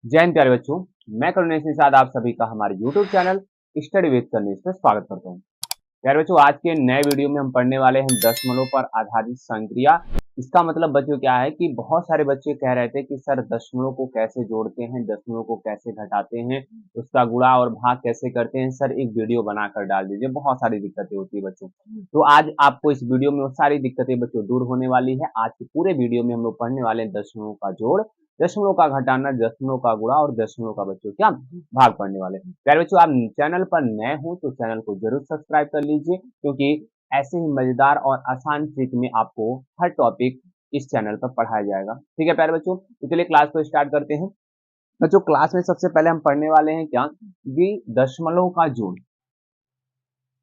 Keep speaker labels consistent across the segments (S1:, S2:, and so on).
S1: जय हिंद प्यारे बच्चों। मैं करुणेश निषाद आप सभी का हमारे YouTube channel study with Karunesh में स्वागत करता हूँ। प्यारे बच्चों, आज के नए वीडियो में हम पढ़ने वाले हैं दशमलव पर आधारित संक्रिया। इसका मतलब बच्चों क्या है कि बहुत सारे बच्चे कह रहे थे कि सर दशमलव को कैसे जोड़ते हैं, दशमलव को कैसे घटाते हैं, उसका गुणा और भाग कैसे करते हैं, सर एक वीडियो बनाकर डाल दीजिए। बहुत सारी दिक्कतें होती है बच्चों। तो आज आपको इस वीडियो में वो सारी दिक्कतें बच्चों दूर होने वाली है। आज के पूरे वीडियो में हम लोग पढ़ने वाले हैं दशमलव का जोड़, दशमलव का घटाना, दशमलव का गुणा और दशमलव का बच्चों क्या भाग पढ़ने वाले हैं। प्यारे बच्चों, आप चैनल पर नए हो तो चैनल को जरूर सब्सक्राइब कर लीजिए, क्योंकि ऐसे ही मजेदार और आसान ट्रिक में आपको हर टॉपिक इस चैनल पर पढ़ाया जाएगा। ठीक है प्यारे बच्चों, तो चलिए क्लास को स्टार्ट करते हैं। बच्चों, क्लास में सबसे पहले हम पढ़ने वाले हैं क्या कि दशमलव का जोड़।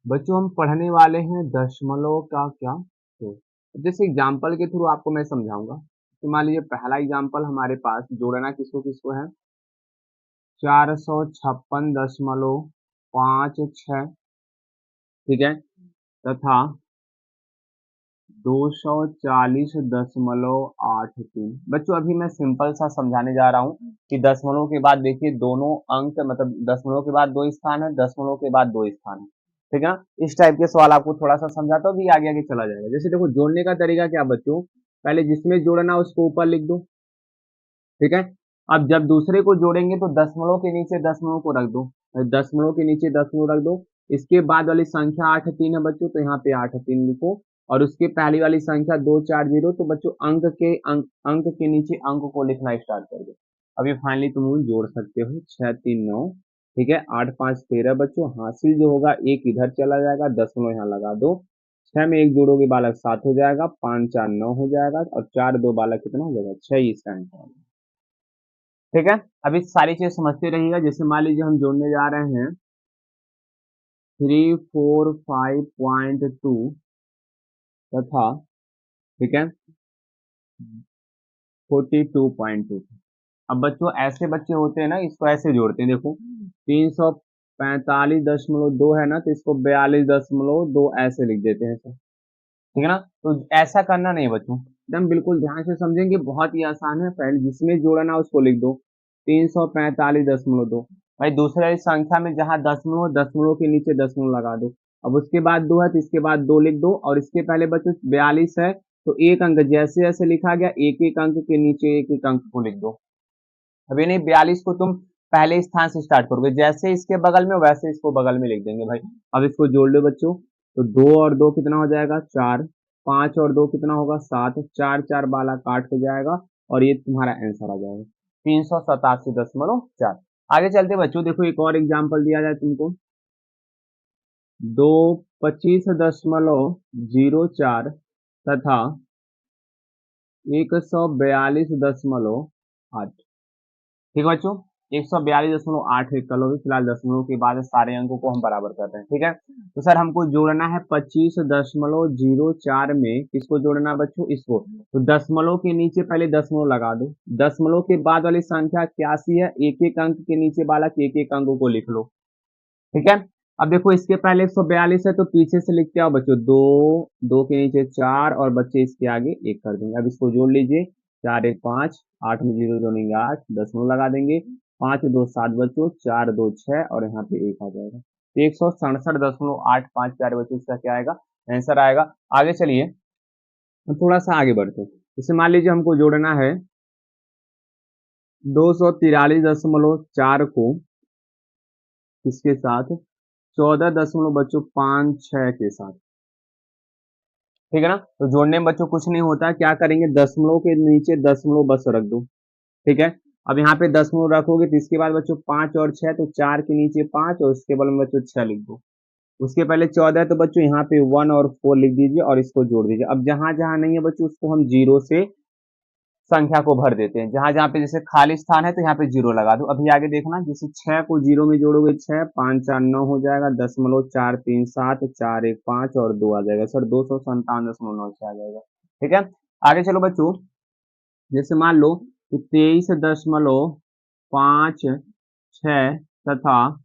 S1: बच्चों, हम पढ़ने वाले हैं दशमलव का क्या जोड़। जैसे एग्जाम्पल के थ्रू आपको मैं समझाऊंगा। तो मान लीजिए पहला एग्जाम्पल हमारे पास जोड़ना किसको किसको है, 456.56, ठीक है, तथा 240.83। बच्चों अभी मैं सिंपल सा समझाने जा रहा हूँ कि दशमलव के बाद देखिए दोनों अंक, मतलब दशमलव के बाद दो स्थान है, दशमलव के बाद दो स्थान है, ठीक है ना। इस टाइप के सवाल आपको थोड़ा सा समझाता हूँ, भी आगे आगे चला जाएगा। जैसे देखो जोड़ने का तरीका क्या बच्चों, पहले जिसमें जोड़ना उसको ऊपर लिख दो, ठीक है। अब जब दूसरे को जोड़ेंगे तो दशमलव के नीचे दशमलव को रख दो, दशमलव के नीचे दशमलव रख दो। इसके बाद वाली संख्या 8 3 है बच्चों, तो यहाँ पे 8 3 लिखो। और उसके पहली वाली संख्या 240, तो बच्चों अंक के नीचे अंक को लिखना स्टार्ट कर दो। अभी फाइनली तुम जोड़ सकते हो 6 3 9, ठीक है। 8 5 13 बच्चों, हासिल जो होगा एक इधर चला जाएगा, दशमलव यहाँ लगा दो। 6 में एक जोड़ोगे बालक 7 हो जाएगा, 5 4 9 हो जाएगा, और 4 2 बालक कितना हो जाएगा 6, इसका आंसर होगा। ठीक है, अभी सारी चीज समझते रहिएगा। जैसे मान लीजिए हम जोड़ने जा रहे हैं 345.2 तथा, ठीक है, 42.2। अब बच्चों ऐसे बच्चे होते हैं ना, इसको ऐसे जोड़ते हैं, देखो 345.2 है ना, तो इसको 42.2 ऐसे लिख देते हैं सर, ठीक है ना। तो ऐसा करना नहीं है बच्चों, एकदम बिल्कुल ध्यान से समझेंगे, बहुत ही आसान है। पहले जिसमें जोड़ना उसको लिख दो 345.2। भाई दूसरे वाली संख्या में जहां दशमलव, दशमलव के नीचे दशमलव लगा दो। अब उसके बाद दो है तो इसके बाद दो लिख दो, और इसके पहले बच्चों 42 है, तो एक अंक जैसे जैसे लिखा गया एक एक अंक के नीचे एक एक अंक को लिख दो। अभी नहीं, 42 को तुम पहले स्थान से स्टार्ट करोगे, जैसे इसके बगल में वैसे इसको बगल में लिख देंगे भाई। अब इसको जोड़ लो बच्चों, तो 2 और 2 कितना हो जाएगा 4, 5 और 2 कितना होगा 7, 4 4 बाला काट हो जाएगा, और ये तुम्हारा आंसर आ जाएगा 387.4। आगे चलते बच्चों, देखो एक और एग्जाम्पल दिया जाए तुमको, 225.04 तथा 142.8। ठीक है बच्चों, 142.8 एक कलोगे, फिलहाल दशमलव के बाद सारे अंकों को हम बराबर करते हैं, ठीक है। तो सर हमको जोड़ना है 25.04 में, किसको जोड़ना है बच्चों, इसको। तो दशमलव के नीचे पहले दशमलव लगा दो, दशमलव के बाद वाली संख्या 81 है, एक एक अंक के नीचे बालक एक एक अंकों को लिख लो, ठीक है। अब देखो इसके पहले 142 है, तो पीछे से लिखते आओ बच्चों, दो, दो के नीचे 4, और बच्चे इसके आगे एक कर देंगे। अब इसको जोड़ लीजिए, 4 1 5, 8 में 0 जोड़ेंगे 8, दशमलव लगा देंगे, 5 2 7 बच्चों, 4 2 6, और यहाँ पे 1 आ जाएगा, तो 167.85 प्यारे बच्चों इसका क्या आएगा, आंसर आएगा। आगे चलिए, हम थोड़ा सा आगे बढ़ते हैं। जैसे मान लीजिए हमको जोड़ना है 243.4 को किसके साथ, 14 दशमलव बच्चों 5 6 के साथ, ठीक है ना। तो जोड़ने में बच्चों कुछ नहीं होता है, क्या करेंगे दशमलव के नीचे दशमलव बस रख दो, ठीक है। अब यहाँ पे दशमलव रखोगे तो इसके बाद बच्चों 5 और 6, तो 4 के नीचे 5, और उसके बगल में बच्चों 6 लिख दो। उसके पहले 14 है, तो बच्चों यहाँ पे 1 और 4 लिख दीजिए, और इसको जोड़ दीजिए। अब जहां जहां नहीं है बच्चों उसको हम जीरो से संख्या को भर देते हैं, जहां जहां पे जैसे खाली स्थान है तो यहाँ पे जीरो लगा दो। अभी आगे देखना, जैसे 6 को जीरो में जोड़ोगे 6, 5 4 9 हो जाएगा, दशमलव 4 3 7, 4 1 5, और 2 आ जाएगा सर 257.96 आ जाएगा, ठीक है। आगे चलो बच्चों, जैसे मान लो कि 23.56 तथा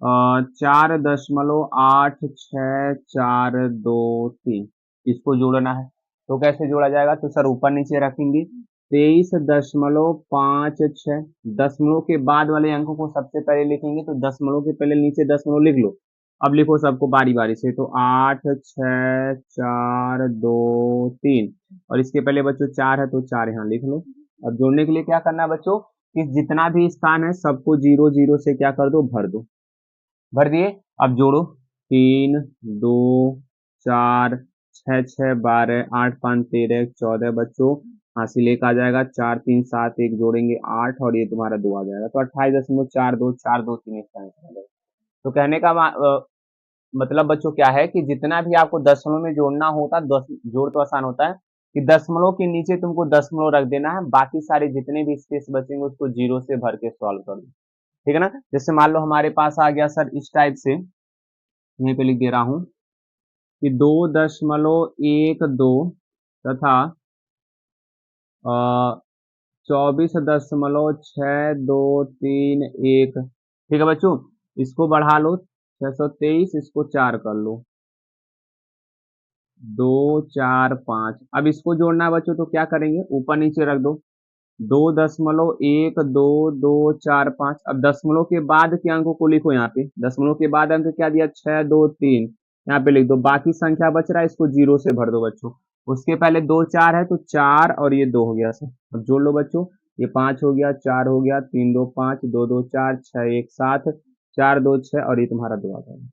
S1: 4.8643 इसको जोड़ना है। तो कैसे जोड़ा जाएगा, तो सर ऊपर नीचे रखेंगे, 23.56। दशमलव के बाद वाले अंकों को सबसे पहले लिखेंगे, तो दशमलव के पहले नीचे दशमलव लिख लो। अब लिखो सबको बारी बारी से, तो 8 6 4 2 3, और इसके पहले बच्चों 4 है तो 4 यहाँ लिख लो। अब जोड़ने के लिए क्या करना है बच्चों, कि जितना भी स्थान है सबको 0 0 से क्या कर दो, भर दो। भर दिए, अब जोड़ो। 3 2 4 6 6 12 8 5 13 14 बच्चों, हासिल एक आ जाएगा, 4 3 7 1 जोड़ेंगे 8, और ये तुम्हारा 2 आ जाएगा, तो 28.42 इसका आंसर आ जाएगा। तो कहने का मतलब बच्चों क्या है, कि जितना भी आपको दशमलव में जोड़ना होता है, जोड़ तो आसान होता है, कि दशमलव के नीचे तुमको दशमलव रख देना है, बाकी सारे जितने भी स्पेस बचेंगे उसको 0 से भर के सॉल्व कर दो। ठीक है ना। जैसे मान लो हमारे पास आ गया सर इस टाइप से, यहीं पे लिख दे रहा हूं कि 2.12 तथा 24.6231। ठीक है बच्चों, इसको बढ़ा लो 623, इसको 4 कर लो, 2 4 5। अब इसको जोड़ना है बच्चों, तो क्या करेंगे, ऊपर नीचे रख दो, 2.12245। अब दशमलव के बाद के अंकों को लिखो, यहाँ पे दशमलव के बाद अंक क्या दिया, 623, यहाँ पे लिख दो। बाकी संख्या बच रहा है, इसको 0 से भर दो बच्चों। उसके पहले 2 4 है तो 4, और ये 2 हो गया सर। अब जोड़ लो बच्चों, ये 5 हो गया, 4 हो गया, 3 2 5, 2 2 4, 6 1 7, 4 2 6, और ये तुम्हारा 2 आ जाएगा।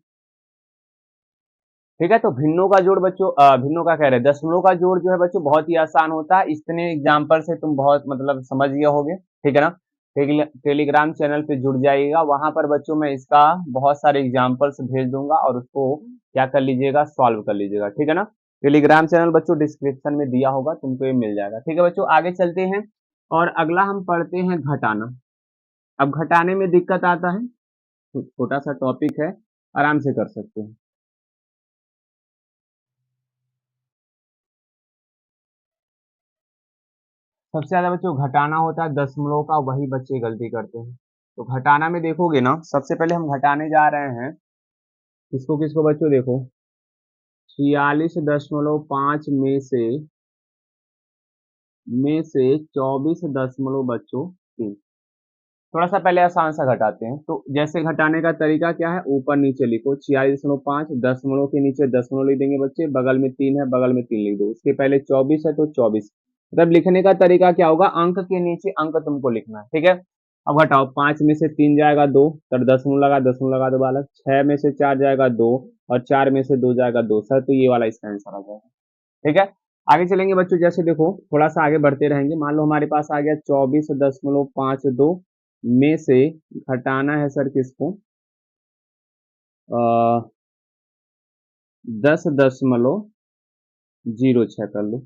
S1: ठीक है, तो भिन्नों का जोड़ बच्चों, भिन्नों का कह रहे हैं, दशमलव का जोड़ जो है बच्चों बहुत ही आसान होता है। इतने एग्जाम्पल से तुम बहुत मतलब समझ गए होगे। ठीक है ना। टेलीग्राम चैनल पे जुड़ जाइएगा, वहां पर बच्चों मैं इसका बहुत सारे एग्जाम्पल्स भेज दूंगा, और उसको क्या कर लीजिएगा, सॉल्व कर लीजिएगा। ठीक है ना। टेलीग्राम चैनल बच्चों डिस्क्रिप्शन में दिया होगा, तुमको ये मिल जाएगा। ठीक है बच्चों, आगे चलते हैं और अगला हम पढ़ते हैं घटाना। अब घटाने में दिक्कत आता है, तो छोटा सा टॉपिक है, आराम से कर सकते हैं। सबसे ज्यादा बच्चों घटाना होता है दशमलव का, वही बच्चे गलती करते हैं। तो घटाना में देखोगे ना, सबसे पहले हम घटाने जा रहे हैं, किसको किसको बच्चों, देखो 46.5 में से 24.3। थोड़ा सा पहले आसान सा घटाते हैं, तो जैसे घटाने का तरीका क्या है, ऊपर नीचे लिखो 46.5, दशमलव के नीचे दशमलव लिख देंगे बच्चे, बगल में 3 है बगल में 3 लिख दो, उसके पहले 24 है तो 24। मतलब लिखने का तरीका क्या होगा, अंक के नीचे अंक तुमको लिखना है। ठीक है। अब घटाओ, 5 में से 3 जाएगा 2, तर दशमलव लगा दो बालक, 6 में से 4 जाएगा 2, और 4 में से 2 जाएगा 2 सर, तो ये वाला इसका आंसर आ जाएगा। ठीक है। आगे चलेंगे बच्चों, जैसे देखो थोड़ा सा आगे बढ़ते रहेंगे, मान लो हमारे पास आ गया 24.52 में से घटाना है सर किसको, 10.06 कर लो,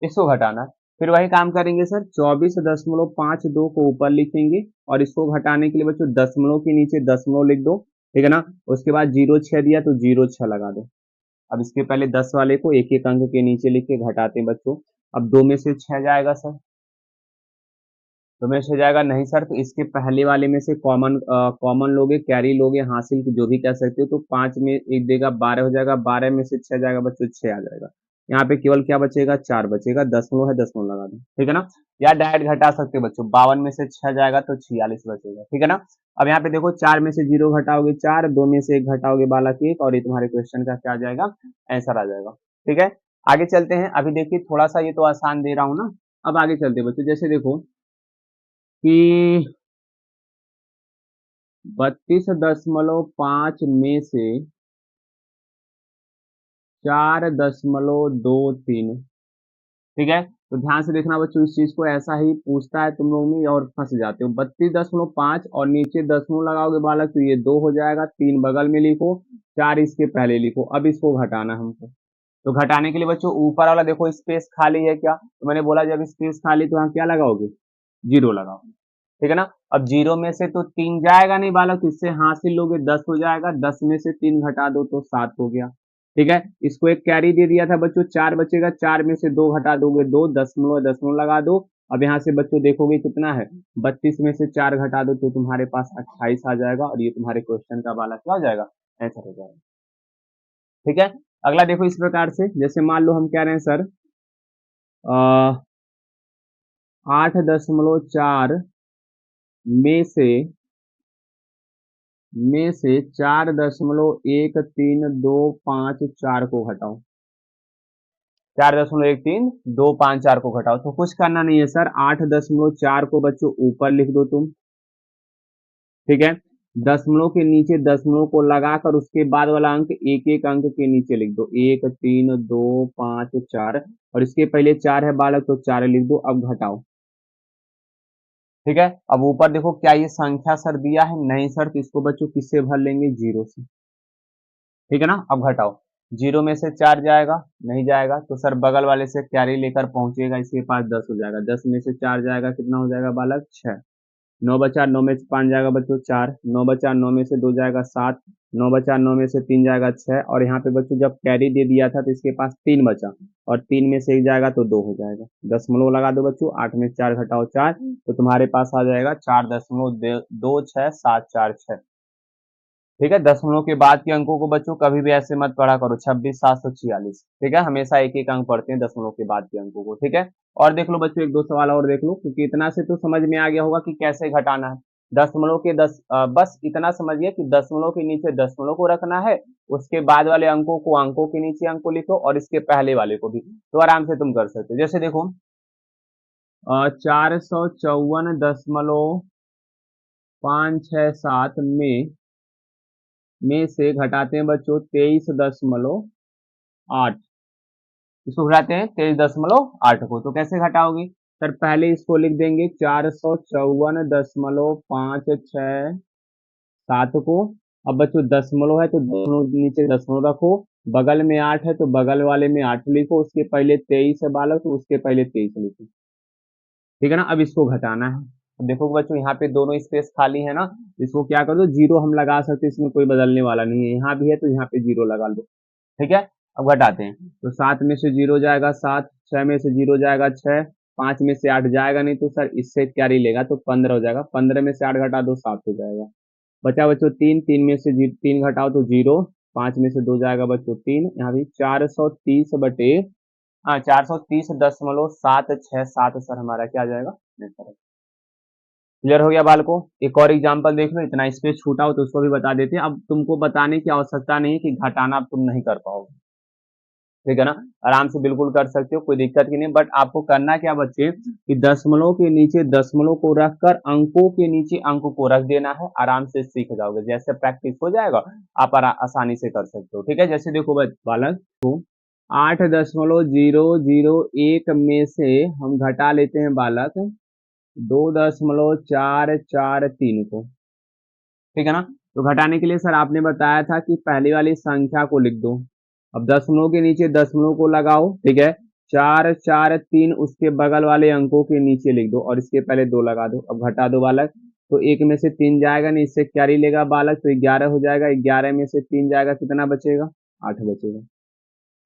S1: इसको घटाना है। फिर वही काम करेंगे सर, 24.52 को ऊपर लिखेंगे, और इसको घटाने के लिए बच्चों दशमलव के नीचे दशमलव लिख दो। ठीक है ना। उसके बाद 0 6 दिया तो 0 6 लगा दो। अब इसके पहले 10 वाले को एक एक अंक के नीचे लिख के घटाते हैं बच्चों। अब 2 में से 6 जाएगा सर, 2 में से जाएगा नहीं सर, तो इसके पहले वाले में से कॉमन लोगे, कैरी लोगे, हासिल की जो भी कह सकते हो, तो 5 में एक देगा 12 हो जाएगा, 12 में से 6 जाएगा बच्चों, 6 आ जाएगा। यहाँ पे केवल क्या बचेगा, 4 बचेगा, दशमलव है दशमलव लगा दो। ठीक है ना। या डायरेक्ट घटा सकते हो बच्चों, 52 में से 6 जाएगा तो 46 बचेगा। ठीक है ना। अब यहाँ पे देखो 4 में से 0 घटाओगे 4, 2 में से 1 घटाओगे बालक 1, और ये तुम्हारे क्वेश्चन का क्या आ जाएगा, आंसर आ जाएगा। ठीक है। आगे चलते हैं, अभी देखिए थोड़ा सा ये तो आसान दे रहा हूँ ना। अब आगे चलते हैं बच्चों, जैसे देखो कि 32.5 में से 4.23। ठीक है। तो ध्यान से देखना बच्चों, इस चीज को ऐसा ही पूछता है तुम लोग में, और फंस जाते हो। 32.5 और नीचे दशमलव लगाओगे बालक, तो ये 2 हो जाएगा, 3 बगल में लिखो, 4 इसके पहले लिखो। अब इसको घटाना हमको, तो घटाने के लिए बच्चों ऊपर वाला देखो स्पेस खाली है क्या, तो मैंने बोला जब स्पेस खाली तो यहाँ क्या लगाओगे, 0 लगाओ। ठीक है ना। अब 0 में से तो 3 जाएगा नहीं बालक, तो इससे हासिल लोगे 10 हो जाएगा, 10 में से 3 घटा दो तो 7 हो गया। ठीक है। इसको एक कैरी दे दिया था बच्चों, 4 बचेगा, 4 में से 2 घटा दोगे 2, दशमलव दशमलव लगा दो। अब यहाँ से बच्चों देखोगे कितना है, 32 में से 4 घटा दो तो तुम्हारे पास 28 आ जाएगा, और ये तुम्हारे क्वेश्चन का बालक क्या हो जाएगा, आंसर हो जाएगा। ठीक है। अगला देखो इस प्रकार से, जैसे मान लो हम कह रहे हैं सर 8.4 में से 4.13254 को घटाओ। 4.13254 को घटाओ। तो कुछ करना नहीं है सर, 8.4 को बच्चों ऊपर लिख दो तुम, ठीक है। दशमलव के नीचे दशमलव को लगाकर उसके बाद वाला अंक एक एक अंक के नीचे लिख दो, 1 3 2 5 4, और इसके पहले 4 है बालक तो 4 लिख दो। अब घटाओ, ठीक है। अब ऊपर देखो क्या ये संख्या सर दिया है, नहीं सर, तो इसको बच्चों किससे भर लेंगे, 0 से, ठीक है ना। अब घटाओ, 0 में से 4 जाएगा, नहीं जाएगा, तो सर बगल वाले से कैरी लेकर पहुंचेगा, इसके पास 10 हो जाएगा, 10 में से 4 जाएगा, कितना हो जाएगा बालक, 6। 9 बचा, 9 में से 5 जाएगा बच्चों 4, 9 बचा, 9 में से 2 जाएगा 7, 9 बचा, 9 में से 3 जाएगा 6, और यहाँ पे बच्चों जब कैरी दे दिया था तो इसके पास 3 बचा, और 3 में से 1 जाएगा तो 2 हो जाएगा। दशमलव लगा दो बच्चों, 8 में 4 घटाओ 4, तो तुम्हारे पास आ जाएगा 4.2674, ठीक है। दशमलव के बाद के अंकों को बच्चों कभी भी ऐसे मत पढ़ा करो, 26,746, ठीक है। हमेशा एक एक अंक पढ़ते हैं दशमलव के बाद के अंकों को, ठीक है। और देख लो बच्चों, एक दो सवाल और देख लो, क्योंकि इतना से तो समझ में आ गया होगा कि कैसे घटाना है। दशमलव के बस इतना समझिए कि दशमलव के नीचे दशमलव को रखना है, उसके बाद वाले अंकों को अंकों के नीचे अंक को लिखो, और इसके पहले वाले को भी, तो आराम से तुम कर सकते हो। जैसे देखो 454.567 में से घटाते हैं बच्चों 23.8, इसको घटाते हैं 23.8 को, तो कैसे घटाओगे सर, पहले इसको लिख देंगे 454.567 को। अब बच्चों दशमलव है तो दशमलव नीचे दशमलव रखो, बगल में 8 है तो बगल वाले में 8 लिखो, उसके पहले 23 है बालक तो उसके पहले 23 लिखो, ठीक है ना। अब इसको घटाना है, अब देखो बच्चों यहाँ पे दोनों स्पेस खाली है ना, इसको क्या कर दो, 0 हम लगा सकते हैं, इसमें कोई बदलने वाला नहीं है, यहाँ भी है तो यहाँ पे 0 लगा दो, ठीक है। अब घटाते हैं, तो 7 में से 0 जाएगा 7, 6 में से 0 जाएगा 6, 5 में से 8 जाएगा नहीं तो सर इससे कैरी लेगा तो 15 हो जाएगा, 15 में से 8 घटा दो 7 हो जाएगा। बचा बच्चों 3, 3 में से 3 घटाओ तो 0, 5 में से 2 जाएगा बच्चों 3, यहाँ भी 430 हाँ 430.767 सर हमारा क्या आ जाएगा, क्लियर हो गया बालकों। एक और एग्जांपल देख लो, इतना स्पेस छूटा हो तो उसको भी बता देते हैं। अब तुमको बताने की आवश्यकता नहीं है कि घटाना अब तुम नहीं कर पाओगे, ठीक है ना, आराम से बिल्कुल कर सकते हो, कोई दिक्कत की नहीं। बट आपको करना क्या बच्चे, कि दशमलव के नीचे दशमलव को रखकर अंकों के नीचे अंक को रख देना है, आराम से सीख जाओगे, जैसे प्रैक्टिस हो जाएगा आप आसानी से कर सकते हो, ठीक है। जैसे देखो बालक, 8.001 में से हम घटा लेते हैं बालक 2.443 को, ठीक है ना। तो घटाने के लिए सर आपने बताया था कि पहली वाली संख्या को लिख दो, अब दशमलव के नीचे दशमलव को लगाओ, ठीक है, 443 उसके बगल वाले अंकों के नीचे लिख दो, और इसके पहले 2 लगा दो। अब घटा दो बालक, तो 1 में से 3 जाएगा नहीं, इससे कैरी लेगा बालक तो 11 हो जाएगा, 11 में से 3 जाएगा, कितना बचेगा, 8 बचेगा,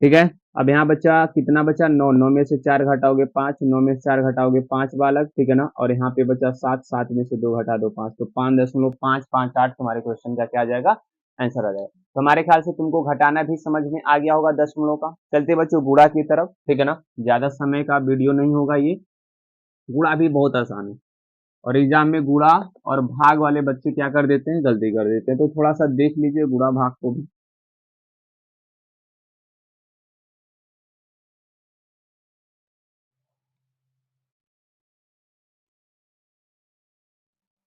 S1: ठीक है। अब यहाँ बचा कितना बचा, 9, 9 में से 4 घटाओगे 5, 9 में से 4 घटाओगे 5 बालक, ठीक है ना। और यहाँ पे बचा 7, 7 में से 2 घटा दो 5, तो 5.558 तुम्हारे क्वेश्चन का क्या आ जाएगा, आंसर आ जाएगा। तो हमारे ख्याल से तुमको घटाना भी समझ में आ गया होगा दशमलव का। चलते बच्चों गुणा की तरफ, ठीक है ना, ज्यादा समय का वीडियो नहीं होगा ये, गुणा भी बहुत आसान है, और एग्जाम में गुणा और भाग वाले बच्चे क्या कर देते हैं, गलती कर देते हैं, तो थोड़ा सा देख लीजिए गुणा भाग को भी।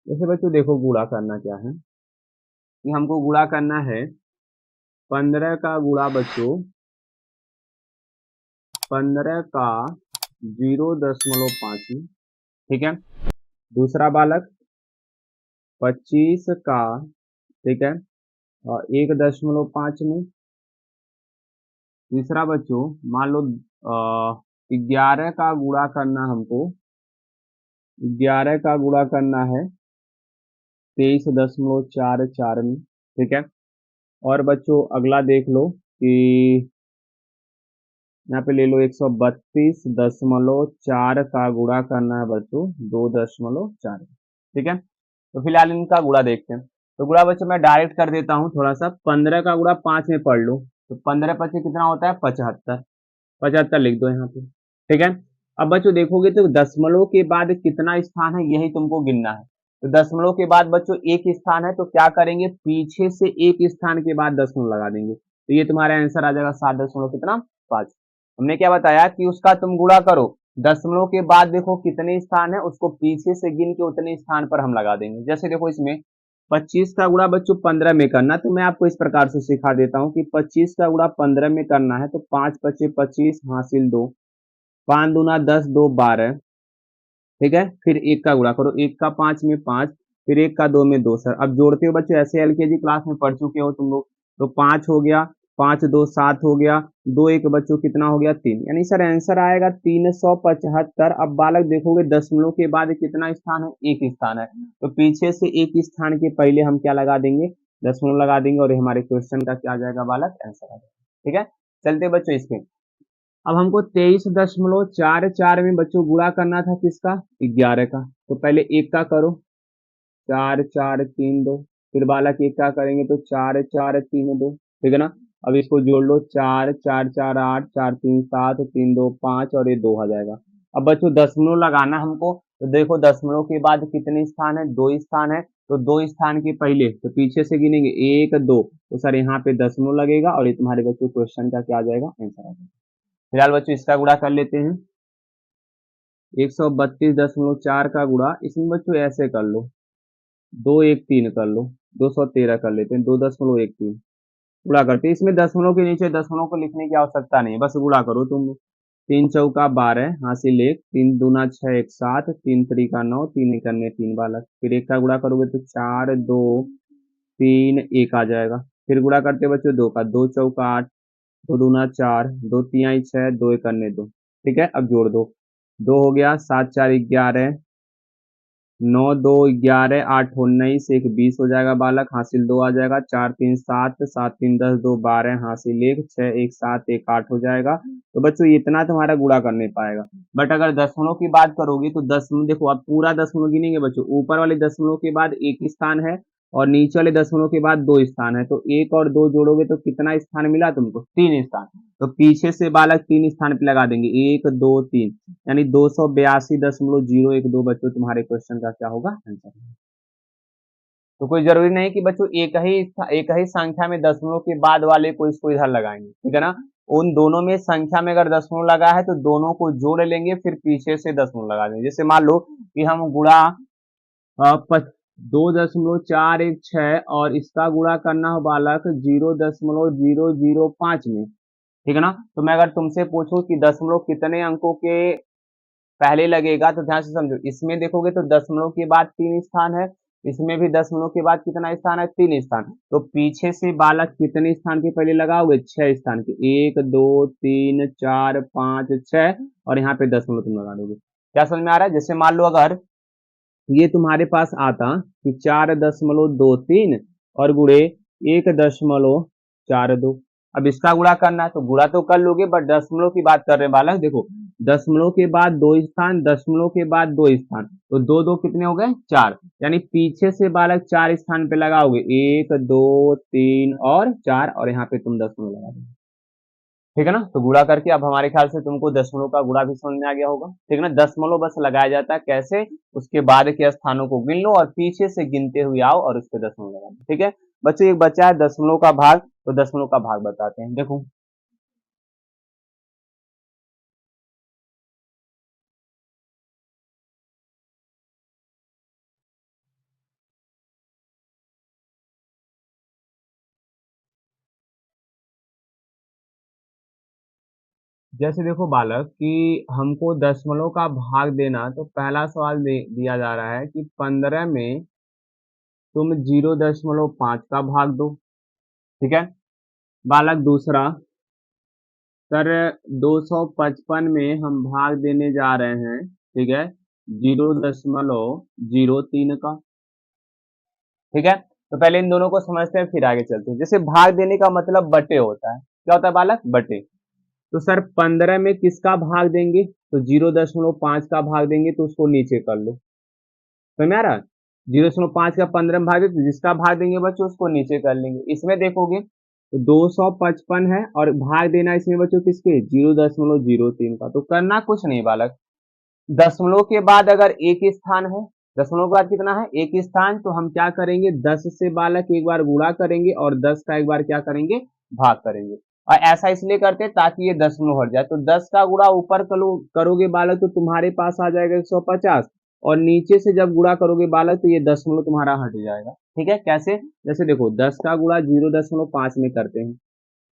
S1: जैसे बच्चों देखो गुणा करना क्या है, कि हमको गुणा करना है 15 का गुणा बच्चों 15 का 0.5 में, ठीक है। दूसरा बालक 25 का, ठीक है, 1.5 में। तीसरा बच्चों मान लो 11 का गुणा करना हमको, 11 का गुणा करना है 23.44 में, ठीक है। और बच्चों अगला देख लो कि यहाँ पे ले लो 132.4 का गुणा करना है बच्चों 2.4, ठीक है। तो फिलहाल इनका गुणा देखते हैं। तो गुणा बच्चों मैं डायरेक्ट कर देता हूँ थोड़ा सा, 15 का गुणा 5 में पढ़ लो, तो 15 पच्चीस कितना होता है, 75, 75 लिख दो यहाँ पे, ठीक है। अब बच्चों देखोगे तो दशमलव के बाद कितना स्थान है यही तुमको गिनना है। तो दशमलव के बाद बच्चों एक स्थान है तो क्या करेंगे, पीछे से एक स्थान के बाद दशमलव लगा देंगे, तो ये तुम्हारा आंसर आ जाएगा 7 दशमलव कितना 5। हमने क्या बताया कि उसका तुम गुणा करो, दशमलव के बाद देखो कितने स्थान है उसको पीछे से गिन के उतने स्थान पर हम लगा देंगे। जैसे देखो इसमें 25 का गुणा बच्चों 15 में करना, तो मैं आपको इस प्रकार से सिखा देता हूँ कि 25 का गुणा 15 में करना है तो 5 पचे 25 हासिल 2, 5 दूना 10 2 12, ठीक है। फिर एक का गुणा करो, एक का 5 में 5, फिर एक का 2 में 2 सर। अब जोड़ते हो बच्चों, ऐसे एलकेजी क्लास में पढ़ चुके हो तुम लोग, तो 5 हो गया, 5 2 7 हो गया, 2 1 बच्चों कितना हो गया 3, यानी सर आंसर आएगा 375। अब बालक देखोगे दशमलव के बाद कितना स्थान है, एक स्थान है, तो पीछे से एक स्थान के पहले हम क्या लगा देंगे, दशमलव लगा देंगे, और हमारे क्वेश्चन का क्या आ जाएगा बालक, आंसर आ जाएगा। ठीक है, चलते बच्चों इस पे। अब हमको 23.44 में बच्चों गुणा करना था किसका, 11 का, तो पहले एक का करो, 4 4 3 2, फिर बालक एक का करेंगे तो 4 4 3 2, ठीक है ना। अब इसको जोड़ लो, 4 4 4 8, 4 3 7, 3 2 5, और ये 2 आ जाएगा। अब बच्चों दशमलव लगाना हमको, तो देखो दशमलव के बाद कितने स्थान है, 2 स्थान है, तो 2 स्थान के पहले तो पीछे से गिनेंगे 1 2, तो सर यहाँ पे दशमलव लगेगा, और ये तुम्हारे बच्चों क्वेश्चन का क्या आ जाएगा, आंसर आ जाएगा। फिलहाल बच्चों इसका गुणा कर लेते हैं, 132.4 का गुणा, इसमें बच्चों ऐसे कर लो, 213 कर लो, 213 कर लेते हैं, 2.13 गुणा करते हैं। इसमें दशमलव के नीचे दशमलव को लिखने की आवश्यकता नहीं है, बस गुणा करो तुम। 3 चौका 12 हासिल 1, 3 दूना 6 1 7, 3 त्रिका 9, 3 इकन्ने 3 बालक, फिर एक का गुणा करोगे तो 4 2 3 1 आ जाएगा। फिर गुणा करते बच्चों 2 का, 2 चौका 8, 2 दूना 4, 2 तिहाई 6, 2 इकन्ने 2, ठीक है। अब जोड़ दो, 2 हो गया, 7 4 11, 9 2 11, 8 19, एक 20 हो जाएगा बालक, हासिल 2 आ जाएगा, 4 3 7, 7 3 10, 2 12, हासिल 1, 6 1 7 1 8 हो जाएगा। तो बच्चों इतना तुम्हारा गुणा कर नहीं पाएगा, बट अगर दशमलव की बात करोगे तो दशमलव देखो, अब पूरा दशमलव गिनेंगे बच्चों, ऊपर वाले दशमलव के बाद एक स्थान है और नीचे वाले दशमलव के बाद 2 स्थान है, तो 1 और 2 जोड़ोगे तो कितना स्थान मिला तुमको, 3 स्थान, तो पीछे से बालक 3 स्थान पे लगा देंगे, 1 2 3, यानी 282.012 बच्चों तुम्हारे क्वेश्चन का क्या होगा, आंसर। तो कोई जरूरी नहीं कि बच्चों एक ही संख्या में दशमलव के बाद वाले को इसको इधर लगाएंगे, ठीक है ना। उन दोनों में संख्या में अगर दशमलव लगा है तो दोनों को जोड़ लेंगे, फिर पीछे से दशमलव लगा देंगे। जैसे मान लो कि हम गुणा 2.416 और इसका गुणा करना हो बालक 0.005 में, ठीक है ना। तो मैं अगर तुमसे पूछूं कि दशमलव कितने अंकों के पहले लगेगा, तो ध्यान से समझो, इसमें देखोगे तो दशमलव के बाद 3 स्थान है, इसमें भी दशमलव के बाद कितना स्थान है, 3 स्थान, तो पीछे से बालक कितने स्थान के पहले लगाओगे, 6 स्थान के, 1 2 3 4 5 6, और यहाँ पे दशमलव तुम लगा दोगे। क्या समझ में आ रहा है। जैसे मान लो अगर ये तुम्हारे पास आता कि 4.23 और गुणे 1.42, अब इसका गुणा करना है तो गुणा तो कर लोगे, बट दशमलव की बात कर रहे हैं बालक, देखो दशमलव के बाद 2 स्थान, दशमलव के बाद 2 स्थान, तो 2 2 कितने हो गए, 4, यानी पीछे से बालक 4 स्थान पे लगाओगे, 1 2 3 और 4, और यहाँ पे तुम दशमलव लगा दोगे, ठीक है ना। तो गुणा करके अब हमारे ख्याल से तुमको दशमलव का गुणा भी समझ में आ गया होगा, ठीक है ना। दशमलव बस लगाया जाता है कैसे, उसके बाद के स्थानों को गिन लो और पीछे से गिनते हुए आओ और उस पर दशमलव लगा दो, ठीक है। बच्चों एक बच्चा है दशमलव का भाग, तो दशमलव का भाग बताते हैं, देखो जैसे देखो बालक कि हमको दशमलव का भाग देना, तो पहला सवाल दिया जा रहा है कि 15 में तुम 0.5 का भाग दो, ठीक है। बालक दूसरा, सर 255 में हम भाग देने जा रहे हैं, ठीक है, 0.03 का, ठीक है। तो पहले इन दोनों को समझते हैं फिर आगे चलते हैं। जैसे भाग देने का मतलब बटे होता है, क्या होता है बालक, बटे। तो सर 15 में किसका भाग देंगे, तो 0.5 का भाग देंगे, तो उसको नीचे कर लो, समझ में आ रहा है। 0.5 का 15 में भाग दे, तो जिसका भाग देंगे बच्चों उसको नीचे कर लेंगे। इसमें देखोगे तो 255 है और भाग देना इसमें बच्चों किसके, 0.03 का, तो करना कुछ नहीं बालक, दशमलव के बाद अगर एक स्थान है, दशमलव के बाद कितना है, एक स्थान, तो हम क्या करेंगे, 10 से बालक एक बार गुणा करेंगे और 10 का एक बार क्या करेंगे, भाग करेंगे। और ऐसा इसलिए करते हैं ताकि ये दशमलव हट जाए। तो 10 का गुणा ऊपर करोगे बालक तो तुम्हारे पास आ जाएगा 150, और नीचे से जब गुणा करोगे बालक तो ये दशमलव तुम्हारा हट जाएगा। ठीक है, कैसे, जैसे देखो 10 का गुणा 0.5 में करते हैं,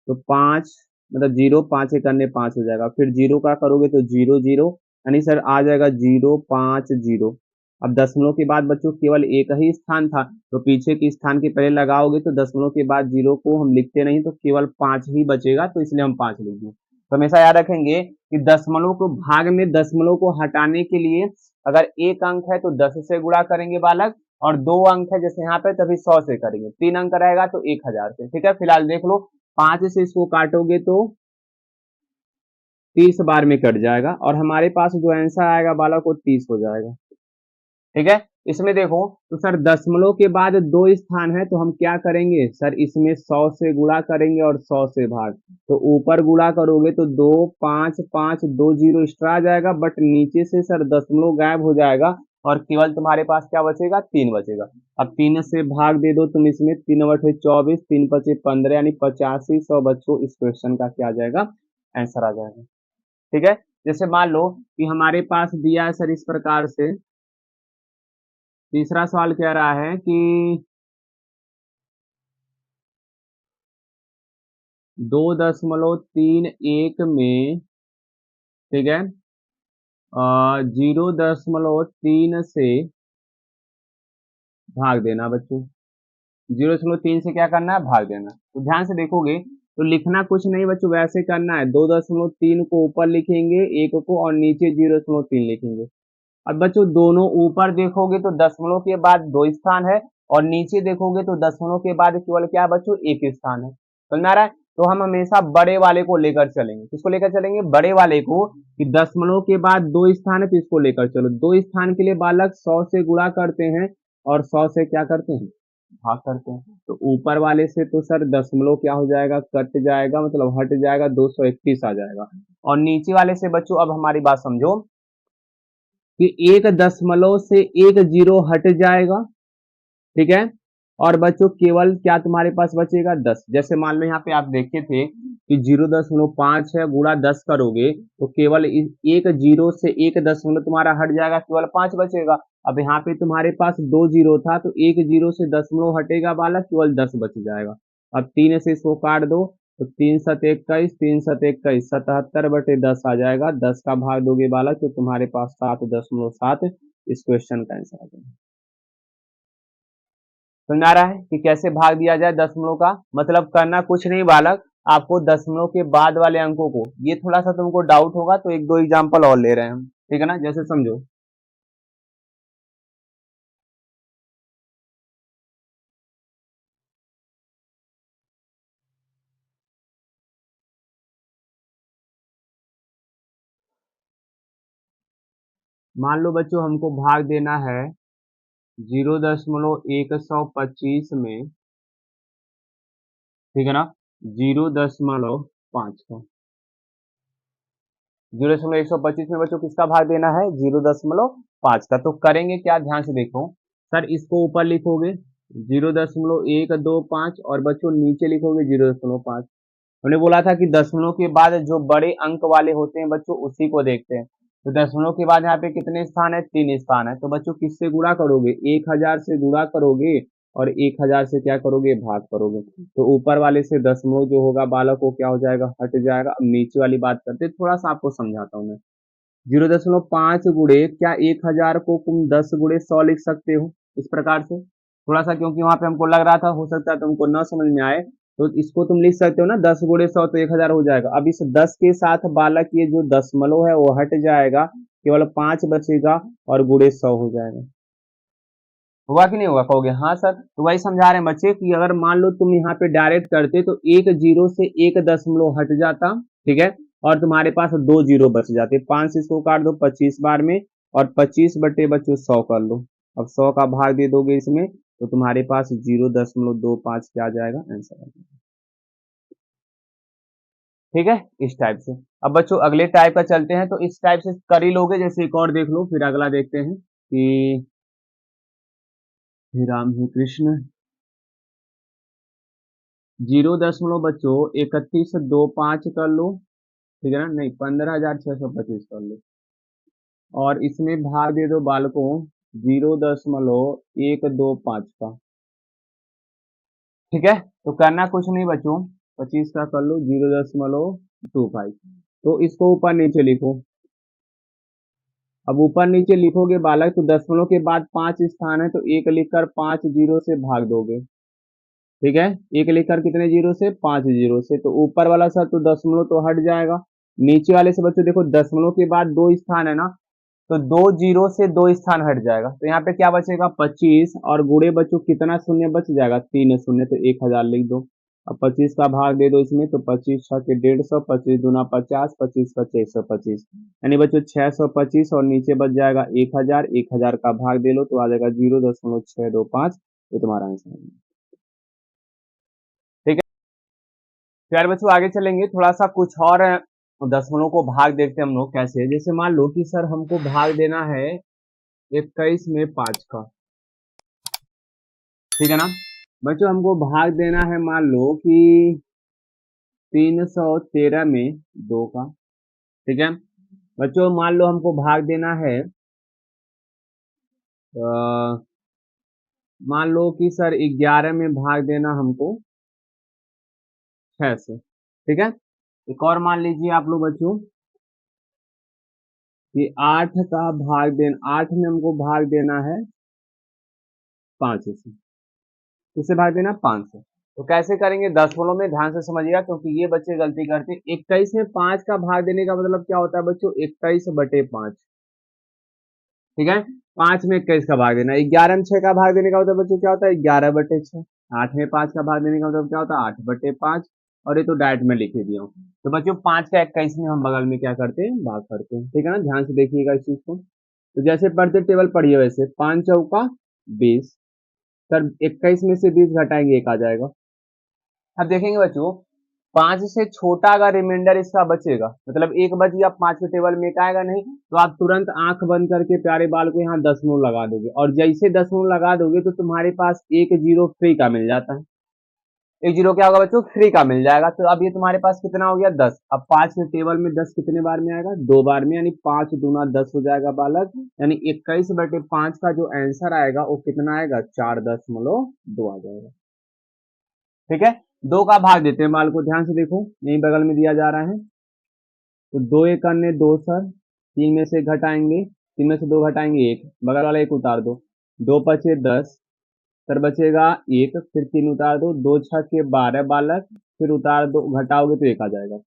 S1: तो 5 मतलब 0, 5 से करने 5 हो जाएगा, फिर 0 का करोगे तो 0 0, यानी सर आ जाएगा 0 5 0। अब दशमलव के बाद बच्चों केवल एक ही स्थान था, तो पीछे के स्थान के पहले लगाओगे तो दशमलव के बाद 0 को हम लिखते नहीं, तो केवल 5 ही बचेगा, तो इसलिए हम 5 लिख दिए। तो हमेशा याद रखेंगे कि दशमलव को भाग में दशमलव को हटाने के लिए अगर एक अंक है तो 10 से गुणा करेंगे बालक, और 2 अंक है जैसे यहाँ पे तभी 100 से करेंगे, 3 अंक रहेगा तो 1000 से। ठीक है, फिलहाल देख लो 5 से इसको काटोगे तो 30 बार में कट जाएगा, और हमारे पास जो आंसर आएगा बालक वो 30 हो जाएगा। ठीक है, इसमें देखो तो सर दशमलव के बाद 2 स्थान है, तो हम क्या करेंगे सर, इसमें 100 से गुणा करेंगे और 100 से भाग, तो ऊपर गुणा करोगे तो 2 5 5 2 0 एक्स्ट्रा आ जाएगा, बट नीचे से सर दशमलव गायब हो जाएगा, और केवल तुम्हारे पास क्या बचेगा, 3 बचेगा। अब 3 से भाग दे दो तुम इसमें, 3 बटे 24, 3 पचे 15, यानी 85 100 बच्चों इस क्वेश्चन का क्या आ जाएगा, आंसर आ जाएगा। ठीक है, जैसे मान लो कि हमारे पास दिया है सर इस प्रकार से, तीसरा सवाल कह रहा है कि 2.31 में, ठीक है, 0.3 से भाग देना बच्चों, 0.3 से क्या करना है, भाग देना। तो ध्यान से देखोगे तो लिखना कुछ नहीं बच्चों, वैसे करना है, 2.3 को ऊपर लिखेंगे, एक को, और नीचे 0.3 लिखेंगे। अब बच्चों दोनों ऊपर देखोगे तो दशमलव के बाद 2 स्थान है, और नीचे देखोगे तो दशमलव के बाद केवल क्या है बच्चों, एक स्थान है। समझ में आ रहा है, तो हम हमेशा बड़े वाले को लेकर चलेंगे। किसको लेकर चलेंगे, बड़े वाले को, कि दशमलव के बाद 2 स्थान है तो इसको लेकर चलो। 2 स्थान के लिए बालक 100 से गुणा करते हैं और 100 से क्या करते हैं, भाग करते हैं। तो ऊपर वाले से तो सर दशमलव क्या हो जाएगा, कट जाएगा, मतलब हट जाएगा, 231 आ जाएगा। और नीचे वाले से बच्चों अब हमारी बात समझो कि 1 दशमलव से 1 जीरो हट जाएगा। ठीक है, और बच्चों केवल क्या तुम्हारे पास बचेगा, 10। जैसे मान लो यहाँ पे आप देखे थे कि 0.5 है, गुणा 10 करोगे तो केवल एक जीरो से 1 दशमलव तुम्हारा हट जाएगा, केवल 5 बचेगा। अब यहाँ पे तुम्हारे पास 2 जीरो था, तो 1 जीरो से दशमलव हटेगा बालक, केवल 10 बच जाएगा। अब 3 से इसको काट दो, तो 3 सत 21, 3 सत 21, 77/10 आ जाएगा। 10 का भाग दोगे बालक तो तुम्हारे पास 7.7 इस क्वेश्चन का आंसर आ जाएगा। समझ आ रहा है कि कैसे भाग दिया जाए दशमलव का, मतलब करना कुछ नहीं बालक, आपको दशमलव के बाद वाले अंकों को, ये थोड़ा सा तुमको डाउट होगा तो एक दो एग्जांपल और ले रहे हैं हम। ठीक है ना, जैसे समझो, मान लो बच्चों हमको भाग देना है 0.125 में, ठीक है ना, 0.5 का, 0.125 में बच्चों किसका भाग देना है, 0.5 का। तो करेंगे क्या, ध्यान से देखो सर, इसको ऊपर लिखोगे 0.125, और बच्चों नीचे लिखोगे 0.5। हमने बोला था कि दशमलव के बाद जो बड़े अंक वाले होते हैं बच्चों उसी को देखते हैं। तो दशमलव के बाद यहाँ पे कितने स्थान है, 3 स्थान है, तो बच्चों किससे गुणा करोगे, 1000 से गुणा करोगे, और 1000 से क्या करोगे, भाग करोगे। तो ऊपर वाले से दशमलव जो होगा बालक को क्या हो जाएगा, हट जाएगा। अब नीचे वाली बात करते हैं, थोड़ा सा आपको समझाता हूँ मैं। 0.5 गुणे क्या 1000 को तुम 10 गुणे 100 लिख सकते हो, इस प्रकार से थोड़ा सा, क्योंकि वहां पे हमको लग रहा था, हो सकता है तुमको न समझ में आए, तो इसको तुम लिख सकते हो ना, 10 गुणे 100 तो 1000 हो जाएगा। अब इस 10 के साथ बालक ये जो दशमलव है वो हट जाएगा, केवल 5 बचेगा, और गुणे 100 हो जाएगा। होगा कि नहीं होगा, कहोगे हाँ सर, तो वही समझा रहे हैं बच्चे कि अगर मान लो तुम यहाँ पे डायरेक्ट करते तो एक जीरो से एक दशमलव हट जाता, ठीक है, और तुम्हारे पास 2 जीरो बच जाते। 5 से इसको काट दो 25 बार में, और 25 बटे बच्चों 100 कर लो। अब 100 का भाग दे दोगे इसमें, तो तुम्हारे पास 0.25 क्या आ जाएगा, आंसर आ जाएगा। ठीक है, इस टाइप से। अब बच्चों अगले टाइप का चलते हैं, तो इस टाइप से कर ही लोगे, जैसे एक और देख लो, फिर अगला देखते हैं कि हे राम हे कृष्ण। 0 बच्चों 3125 कर लो, ठीक है ना, नहीं 15,625 कर लो, और इसमें भाग दे दो बालकों 0.125 का। ठीक है, तो करना कुछ नहीं बच्चों, 25 का कर लो 0.25, तो इसको ऊपर नीचे लिखो। अब ऊपर नीचे लिखोगे बालक, तो दशमलव के बाद 5 स्थान है, तो एक लिखकर 5 जीरो से भाग दोगे। ठीक है, एक लिखकर कितने जीरो से, 5 जीरो से, तो ऊपर वाला सर तो दशमलव तो हट जाएगा। नीचे वाले से बच्चों देखो, दशमलव के बाद 2 स्थान है ना, तो 2 जीरो से 2 स्थान हट जाएगा, तो यहाँ पे क्या बचेगा 25, और गुणे बच्चों कितना शून्य बच जाएगा, 3 शून्य, तो 1000 लिख दो। अब 25 का भाग दे दो इसमें, तो 25 छः के 150, 25 दूना 50, 25 पच्चीस 125, यानी बच्चों 625, और नीचे बच जाएगा 1000, 1000 का भाग दे लो तो आ जाएगा 0.625, ये तुम्हारा आंसर है। ठीक है, प्यारे बच्चों आगे चलेंगे, थोड़ा सा कुछ और दशमलव को भाग देखते हैं हम लोग कैसे। जैसे मान लो कि सर हमको भाग देना है 21 में 5 का, ठीक है ना बच्चों, हमको भाग देना है मान लो कि 313 में 2 का। ठीक है बच्चों, मान लो हमको भाग देना है मान लो कि सर 11 में भाग देना हमको 6 से। ठीक है, एक और मान लीजिए आप लोग बच्चों कि 8 का भाग देना, 8 में हमको भाग देना है 5 से। किससे भाग देना, 5 से। तो कैसे करेंगे, दशमलव में ध्यान से समझिएगा, क्योंकि ये बच्चे गलती करते हैं। 21 में 5 का भाग देने का मतलब क्या होता है बच्चों, 21/5। ठीक है, 5 में 21 का भाग देना। 11 में 6 का भाग देने का मतलब बच्चों क्या होता है, 11/6। 8 में 5 का भाग देने का मतलब क्या होता है, 8/5। और ये तो डायरेक्ट में लिख ही दिया हूँ। तो बच्चों 5 का 21 में हम बगल में क्या करते हैं, भाग करते हैं। ठीक है ना, ध्यान से देखिएगा इस चीज को। तो जैसे पढ़ते टेबल पढ़िए वैसे, 5 चौका 20, सर 21 में से 20 घटाएंगे 1 आ जाएगा। अब देखेंगे बच्चों, 5 से छोटा अगर रिमाइंडर इसका बचेगा, मतलब 1 बच गया, 5 के टेबल में 1 आएगा नहीं, तो आप तुरंत आंख बंद करके प्यारे बाल को यहाँ दशमलव लगा दोगे, और जैसे दशमलव लगा दोगे तो तुम्हारे पास एक जीरो फ्री का मिल जाता है। एक जीरो क्या होगा बच्चों, फ्री का मिल जाएगा। तो अब ये तुम्हारे पास कितना हो गया, 10। अब 5 के टेबल में 10 कितने बार में आएगा, 2 बार में, यानी 5 दूना 10 हो जाएगा बालक, यानी 21/5 का जो आंसर आएगा वो कितना आएगा, 4.2 आ जाएगा। ठीक है, 2 का भाग देते हैं बाल को, ध्यान से देखो, यही बगल में दिया जा रहा है। तो 2 एक अन्य 2 सर, 3 में से घटाएंगे, 3 में से 2 घटाएंगे 1, बगल वाला 1 उतार दो, 2 पचे 10, सर बचेगा 1, फिर 3 उतार दो, 2 छः के 12 बालक, फिर उतार दो, घटाओगे तो 1 आ जाएगा।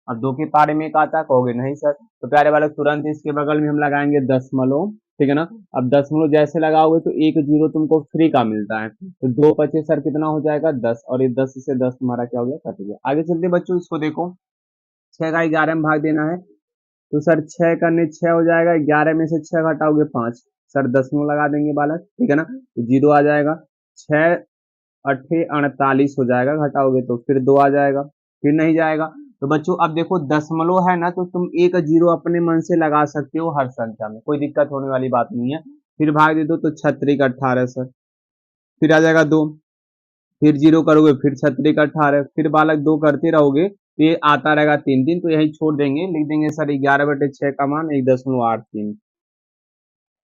S1: अब 2 के पारे में 1 आता है, कहोगे नहीं सर, तो प्यारे बालक तुरंत इसके बगल में हम लगाएंगे दशमलव। ठीक है ना, अब दशमलव जैसे लगाओगे तो एक जीरो तुमको फ्री का मिलता है, तो 2 पचे सर कितना हो जाएगा 10, और ये 10 से 10 तुम्हारा क्या हो गया, कट गया। आगे चलते बच्चों, इसको देखो, 6 का 11 में भाग देना है, तो सर 6 करने 6 हो जाएगा, 11 में से 6 घटाओगे 5, सर दशमलव लगा देंगे बालक। ठीक है ना, तो जीरो आ जाएगा, 6 अट्ठे 48 हो जाएगा, घटाओगे तो फिर 2 आ जाएगा, फिर नहीं जाएगा। तो बच्चों अब देखो दशमलव है ना, तो तुम एक जीरो अपने मन से लगा सकते हो हर संख्या में, कोई दिक्कत होने वाली बात नहीं है। फिर भाग दे दो तो 6×3 = 18 सर, फिर आ जाएगा 2, फिर जीरो करोगे, फिर 6×3 = 18, फिर बालक 2 करते रहोगे तो ये आता रहेगा 3 3, तो यही छोड़ देंगे, लिख देंगे सर 11/6 का मान 1.83।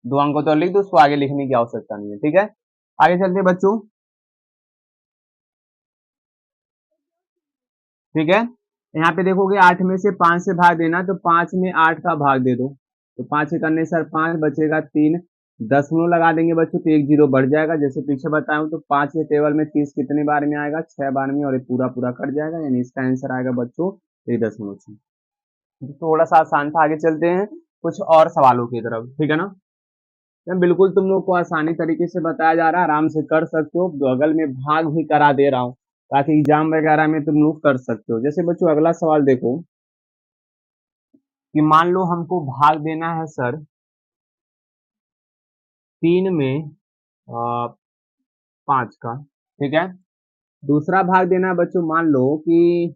S1: 2 अंकों तो लिख दो, उसको आगे लिखने की आवश्यकता नहीं है। ठीक है, आगे चलते बच्चों। ठीक है, यहाँ पे देखोगे 8 में से 5 से भाग देना, तो 5 में 8 का भाग दे दो, तो 5 के करने सर 5 बचेगा 3, दशमलव लगा देंगे बच्चों तो एक जीरो बढ़ जाएगा, जैसे पीछे बताया हूं। तो 5 के टेबल में 30 कितने बार में आएगा, 6 बार में, और ये पूरा पूरा कट जाएगा, यानी इसका आंसर आएगा बच्चों 1.6। थोड़ा सा आसान था, आगे चलते हैं कुछ और सवालों की तरफ। ठीक है ना, मैं बिल्कुल तुम लोग को आसानी तरीके से बताया जा रहा है, आराम से कर सकते हो, बगल में भाग भी करा दे रहा हूँ, ताकि एग्जाम वगैरह में तुम लोग कर सकते हो। जैसे बच्चों अगला सवाल देखो, कि मान लो हमको भाग देना है सर 3 में 5 का। ठीक है, दूसरा भाग देना है बच्चों, मान लो कि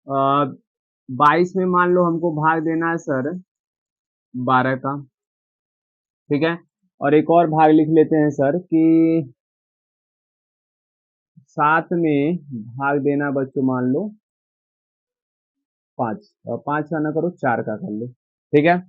S1: 22 में मान लो हमको भाग देना है सर 12 का, ठीक है। और एक और भाग लिख लेते हैं सर कि 7 में भाग देना बच्चों मान लो 5, और 5 का ना करो 4 का कर लो, ठीक है।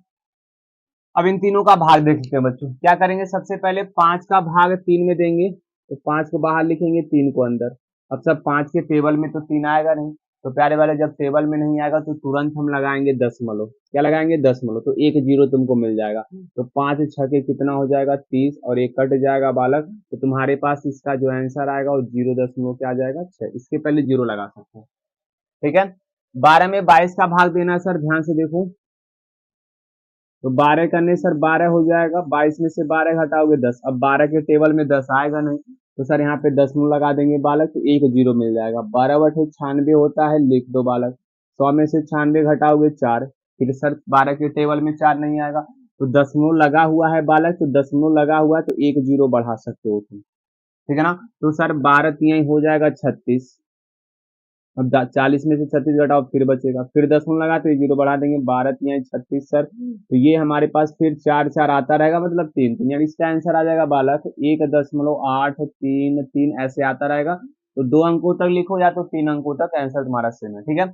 S1: अब इन तीनों का भाग देख लेते हैं बच्चों। क्या करेंगे, सबसे पहले 5 का भाग 3 में देंगे, तो 5 को बाहर लिखेंगे, 3 को अंदर। अब सब 5 के टेबल में तो 3 आएगा नहीं, तो प्यारे वाले जब टेबल में नहीं आएगा तो तुरंत हम लगाएंगे दशमलव। क्या लगाएंगे, दशमलव, तो एक जीरो तुमको मिल जाएगा। तो 5 छह के कितना हो जाएगा 30, और एक कट जाएगा बालक, तो तुम्हारे पास इसका जो आंसर आएगा वो 0 क्या आ जाएगा 6। इसके पहले जीरो लगा सकते हैं, ठीक है। 12 में 22 का भाग देना है सर, ध्यान से देखो। तो 12 करने सर 12 हो जाएगा, 22 में से 12 घटाओगे 10। अब 12 के टेबल में 10 आएगा नहीं, तो सर यहाँ पे 10 लगा देंगे बालक, तो एक जीरो मिल जाएगा। 12/96 होता है, लिख दो बालक। 100 में से 96 घटाओगे 4, फिर सर 12 के टेबल में 4 नहीं आएगा, तो दशमलव लगा हुआ है बालक, तो दशमलव लगा हुआ है तो एक जीरो बढ़ा सकते हो तुम, ठीक है ना। तो सर 12 तिहाई हो जाएगा 36। अब 40 में से 36 घटाओ, फिर बचेगा, फिर दशमलव लगा तो ये जीरो बढ़ा देंगे, 12 तिहाई 36 सर। तो ये हमारे पास फिर 4 4 आता रहेगा, मतलब 3 3, यानी इसका आंसर आ जाएगा बालक 1.833 ऐसे आता रहेगा। तो 2 अंकों तक लिखो या तो 3 अंकों तक, आंसर तुम्हारा सेम है, ठीक है।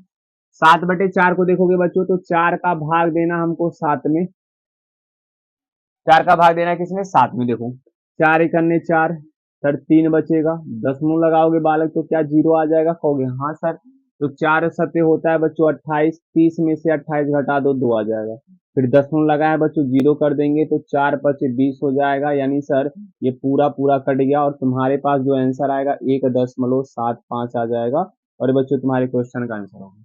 S1: 7/4 को देखोगे बच्चों, तो 4 का भाग देना हमको 7 में। 4 का भाग देना है किसमें, 7 में। देखो 4 एक अन्य 4, सर 3 बचेगा, दशमलव लगाओगे बालक तो क्या जीरो आ जाएगा, कहोगे हाँ सर। तो 4 सत्य होता है बच्चों 28, 30 में से 28 घटा दो 2 आ जाएगा। फिर दशमलव लगा है बच्चों, जीरो कर देंगे तो 4 पचे 20 हो जाएगा, यानी सर ये पूरा पूरा कट गया, और तुम्हारे पास जो आंसर आएगा 1.75 आ जाएगा, और ये बच्चों तुम्हारे क्वेश्चन का आंसर होगा,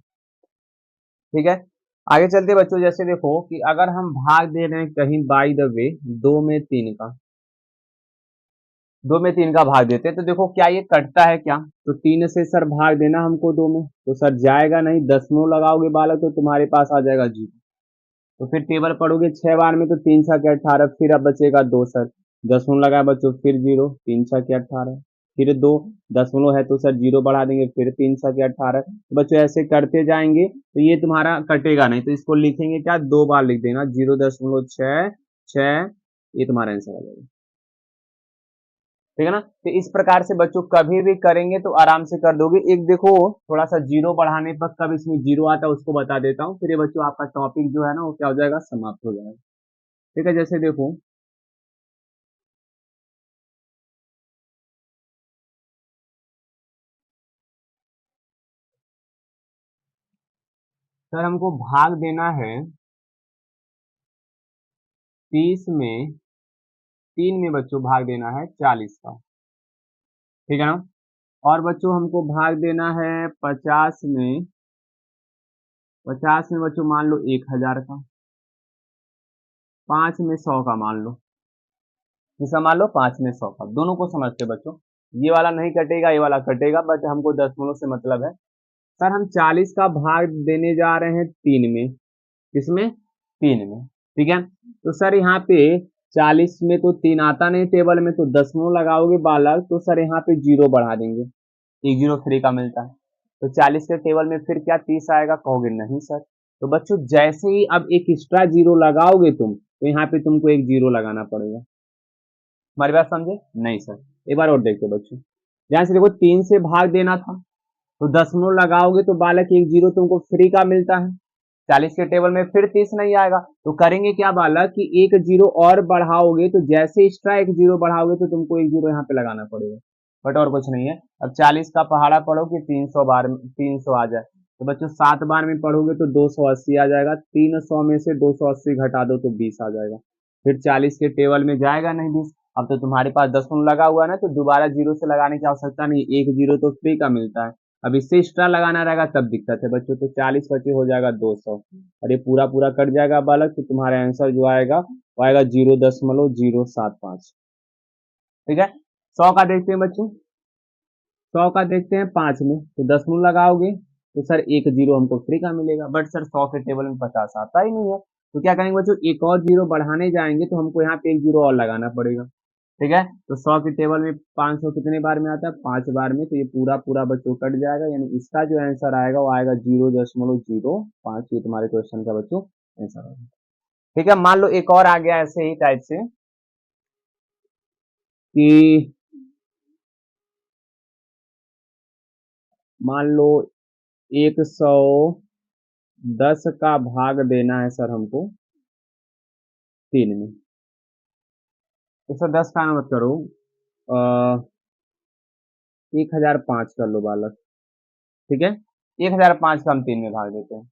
S1: ठीक है। आगे चलते बच्चों, जैसे देखो कि अगर हम भाग दे रहे हैं कहीं बाई द वे 2 में 3 का, 2 में 3 का भाग देते हैं, तो देखो क्या ये कटता है क्या, तो 3 से सर भाग देना हमको 2 में, तो सर जाएगा नहीं, दशमलव लगाओगे बालक तो तुम्हारे पास आ जाएगा जीरो। तो फिर टेबल पढ़ोगे 6 बार में, तो 3 छह के 18, फिर अब बचेगा 2 सर, दशमलव लगाए बच्चों, फिर जीरो, 3 छह के 18, फिर 2, दशमलव है तो सर जीरो बढ़ा देंगे, फिर 3 छह के 18। तो बच्चों ऐसे करते जाएंगे तो ये तुम्हारा कटेगा नहीं, तो इसको लिखेंगे क्या, 2 बार लिख देना, 0.6 ये तुम्हारा आंसर आ जाएगा, ठीक है ना। तो इस प्रकार से बच्चों कभी भी करेंगे तो आराम से कर दोगे। एक देखो थोड़ा सा जीरो बढ़ाने पर कब इसमें जीरो आता है उसको बता देता हूँ, फिर ये बच्चों आपका टॉपिक जो है ना वो क्या हो जाएगा, समाप्त हो जाएगा, ठीक है। जैसे देखो सर हमको भाग देना है 30 में 3 में बच्चों भाग देना है 40 का, ठीक है ना। और बच्चों हमको भाग देना है 50 में बच्चों मान लो 1000 का, 5 में 100 का मान लो, किसका मान लो 5 में 100 का, दोनों को समझते बच्चों। ये वाला नहीं कटेगा, ये वाला कटेगा, बट हमको दशमलव से मतलब है। सर हम 40 का भाग देने जा रहे हैं 3 में, किसमें, 3 में, ठीक है। तो सर यहाँ पे 40 में तो 3 आता नहीं टेबल में, तो दशमलव लगाओगे बालक तो सर यहाँ पे जीरो बढ़ा देंगे, एक जीरो फ्री का मिलता है, तो 40 के टेबल में फिर क्या 30 आएगा, कहोगे नहीं सर। तो बच्चों जैसे ही अब एक एक्स्ट्रा जीरो लगाओगे तुम, तो यहाँ पे तुमको एक जीरो लगाना पड़ेगा। हमारी बात समझे, नहीं सर। एक बार और देखते बच्चों, ध्यान से देखो, 3 से भाग देना था, तो दशमलव लगाओगे तो बालक एक जीरो तुमको फ्री का मिलता है, 40 के टेबल में फिर 30 नहीं आएगा, तो करेंगे क्या बालक कि एक जीरो और बढ़ाओगे, तो जैसे एक्स्ट्रा एक जीरो बढ़ाओगे तो तुमको एक जीरो यहाँ पे लगाना पड़ेगा, बट और कुछ नहीं है। अब 40 का पहाड़ा पढ़ो कि 300 बार 300 आ जाए, तो बच्चों 7 बार में पढ़ोगे तो 280 आ जाएगा, 300 में से 280 घटा दो तो 20 आ जाएगा, फिर 40 के टेबल में जाएगा नहीं 20। अब तो तुम्हारे पास दशमलव लगा हुआ है ना, तो दोबारा जीरो से लगाने की आवश्यकता नहीं, एक जीरो तो फ्री का मिलता है। अब इससे एक्स्ट्रा लगाना रहेगा तब दिक्कत है बच्चों, तो 40 बचे हो जाएगा 200, और ये पूरा पूरा कट जाएगा बालक, तो तुम्हारा आंसर जो आएगा वो आएगा 0.075, ठीक है। 100 का देखते हैं बच्चों, 100 का देखते हैं 5 में, तो दशमलव लगाओगे तो सर एक जीरो हमको फ्री का मिलेगा, बट सर 100 के टेबल में 50 आता ही नहीं है, तो क्या करेंगे बच्चों, एक और जीरो बढ़ाने जाएंगे तो हमको यहाँ पे एक जीरो और लगाना पड़ेगा, ठीक है। तो 100 के टेबल में 500 कितने बार में आता है, 5 बार में। तो ये पूरा पूरा बच्चों कट जाएगा, यानी इसका जो आंसर आएगा वो आएगा 0.05। ये तुम्हारे क्वेश्चन का बच्चों आंसर होगा। ठीक है, मान लो एक और आ गया ऐसे ही टाइप से कि मान लो 110 का भाग देना है सर हमको 3 में। 110 का मत करो, 1005 कर लो बालक। ठीक है, 1005 का हम 3 में भाग देते हैं।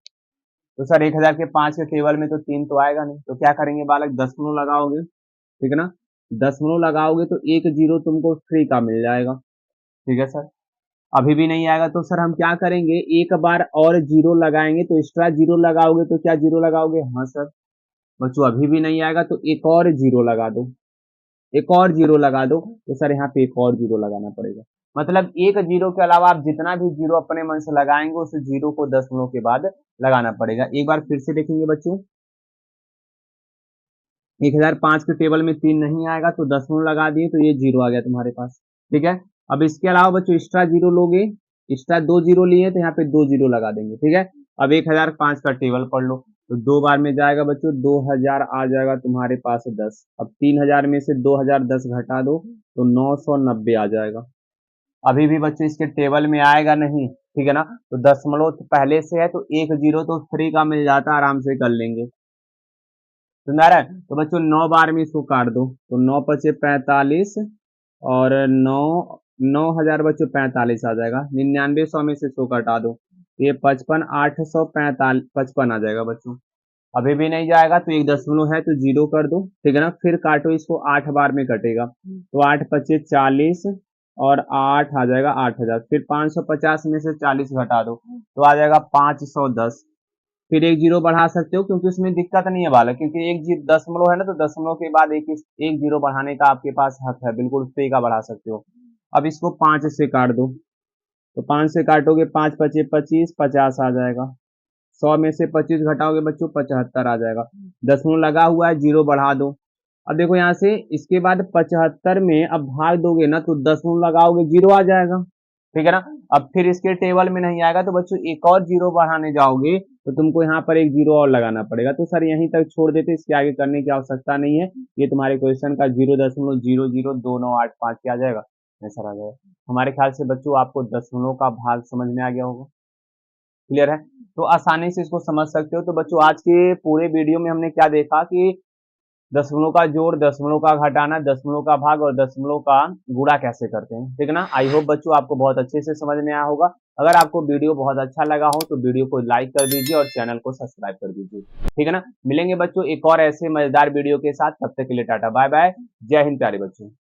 S1: तो सर 1000 के 5 के टेबल में तो 3 तो आएगा नहीं, तो क्या करेंगे बालक, दशमलव लगाओगे। ठीक है ना, दशमलव लगाओगे तो एक जीरो तुमको फ्री का मिल जाएगा। ठीक है सर, अभी भी नहीं आएगा तो सर हम क्या करेंगे, एक बार और जीरो लगाएंगे। तो एक्स्ट्रा जीरो लगाओगे तो क्या जीरो लगाओगे, हाँ सर। बच्चों अभी भी नहीं आएगा तो एक और जीरो लगा दो, एक और जीरो लगा दो। तो सर यहाँ पे एक और जीरो लगाना पड़ेगा। मतलब एक जीरो के अलावा आप जितना भी जीरो अपने मन से लगाएंगे उस जीरो को दशमलव के बाद लगाना पड़ेगा। एक बार फिर से देखेंगे बच्चों, 1005 के टेबल में 3 नहीं आएगा तो दशमलव लगा दिए तो ये जीरो आ गया तुम्हारे पास। ठीक है, अब इसके अलावा बच्चों एक्स्ट्रा जीरो लोगे, एक्स्ट्रा 2 जीरो लिए तो यहाँ पे 2 जीरो लगा देंगे। ठीक है, अब 1005 का टेबल पढ़ लो, तो 2 बार में जाएगा बच्चों 2000 आ जाएगा तुम्हारे पास 10। अब 3000 में से 2010 घटा दो तो 990 आ जाएगा। अभी भी बच्चों इसके टेबल में आएगा नहीं। ठीक है ना, तो दशमलव तो पहले से है तो एक जीरो तो फ्री का मिल जाता, आराम से कर लेंगे। सुन रहा है, तो बच्चों 9 बार में इसको काट दो तो 9 पचे 45 और 9 हजार बच्चों 45 आ जाएगा। 99 100 में से इसको कटा दो, ये 55 845 55 आ जाएगा बच्चों। अभी भी नहीं जाएगा तो एक दशमलव है तो जीरो कर दो। ठीक है ना, फिर काटो इसको 8 बार में कटेगा तो 8 पचे 40 और 8 आ जाएगा 8000। फिर 550 में से 40 घटा दो तो आ जाएगा 510। फिर एक जीरो बढ़ा सकते हो क्योंकि उसमें दिक्कत नहीं है बालक, क्योंकि एक जीरो दशमलव है ना, तो दशमलव के बाद एक जीरो बढ़ाने का आपके पास हक है, बिल्कुल फ्री का बढ़ा सकते हो। अब इसको 5 से काट दो, तो 5 से काटोगे 5 पचे 25 50 आ जाएगा। 100 में से 25 घटाओगे बच्चों 75 आ जाएगा। दशमलव लगा हुआ है, जीरो बढ़ा दो। अब देखो यहाँ से इसके बाद 75 में अब भाग दोगे ना तो दशमलव लगाओगे जीरो आ जाएगा। ठीक है ना, अब फिर इसके टेबल में नहीं आएगा तो बच्चों एक और जीरो बढ़ाने जाओगे तो तुमको यहाँ पर एक जीरो और लगाना पड़ेगा। तो सर यहीं तक छोड़ देते, इसके आगे करने की आवश्यकता नहीं है। ये तुम्हारे क्वेश्चन का 0.002985 क्या आ जाएगा, आंसर आ जाएगा। हमारे ख्याल से बच्चों आपको दशमलव का भाग समझ में आ गया होगा, क्लियर है, तो आसानी से इसको समझ सकते हो। तो बच्चों आज के पूरे वीडियो में हमने क्या देखा कि दशमलव का जोड़, दशमलव का घटाना, दशमलव का भाग और दशमलव का गुणा कैसे करते हैं। ठीक है ना, आई होप बच्चों आपको बहुत अच्छे से समझ में आया होगा। अगर आपको वीडियो बहुत अच्छा लगा हो तो वीडियो को लाइक कर दीजिए और चैनल को सब्सक्राइब कर दीजिए। ठीक है ना, मिलेंगे बच्चों एक और ऐसे मजेदार वीडियो के साथ, तब तक के लिए टाटा बाय बाय, जय हिंद प्यारे बच्चों।